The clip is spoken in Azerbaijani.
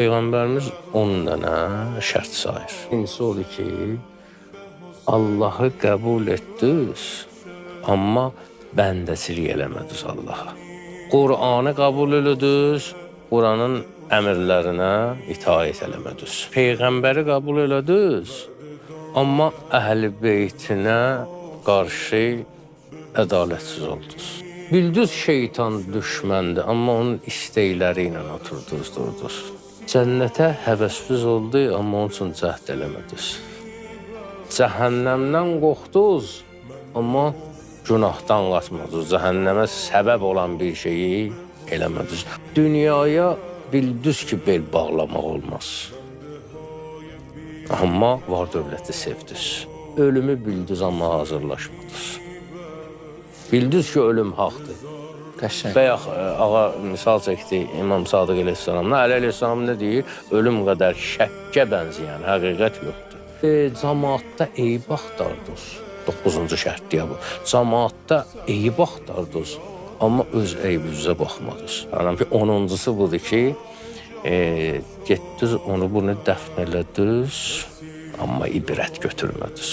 Peyğəmbərimiz 10 dənə şərt sayır. Birincisi odur ki, Allahı qəbul etdiniz, amma bəndəçilik eləmədiniz Allaha. Qur'anı qəbul elədiniz, Qur'anın əmrlərinə itaət eləmədiniz. Peyğəmbəri qəbul elədiniz, amma əhl-i beytinə qarşı ədalətsiz oldunuz. Bildiniz şeytan düşməndir, amma onun istəkləri ilə oturdunuz. Cənnətə həvəsiniz oldu, amma onun üçün cəhd eləmədiniz. Cəhənnəmdən qorxdunuz, amma günahdan qaçmadınız. Cəhənnəmə səbəb olan bir şeyi eləmədiniz. Dünyaya bildiniz ki, bel bağlamaq olmaz. Amma var dövləti sevdiniz. Ölümü bildiniz, amma hazırlaşmadınız. Bildiniz ki, ölüm haqdır. Bayaq ağa misal çəkdi İmam Sadıq əleyhissalamla. Əli əleyhissalam nə deyir? Ölüm qədər şəkkə bənzəyən həqiqət yoxdur. Cəmaatda eyib axtardınız. 9-cu şərt deyə bu. Cəmaatda eyib axtardınız, amma öz eybinizə baxmadınız. Yəni ki, 10-uncusu budur ki, getdiniz, onu bunu dəfn elədiniz, amma ibrət götürmədiniz.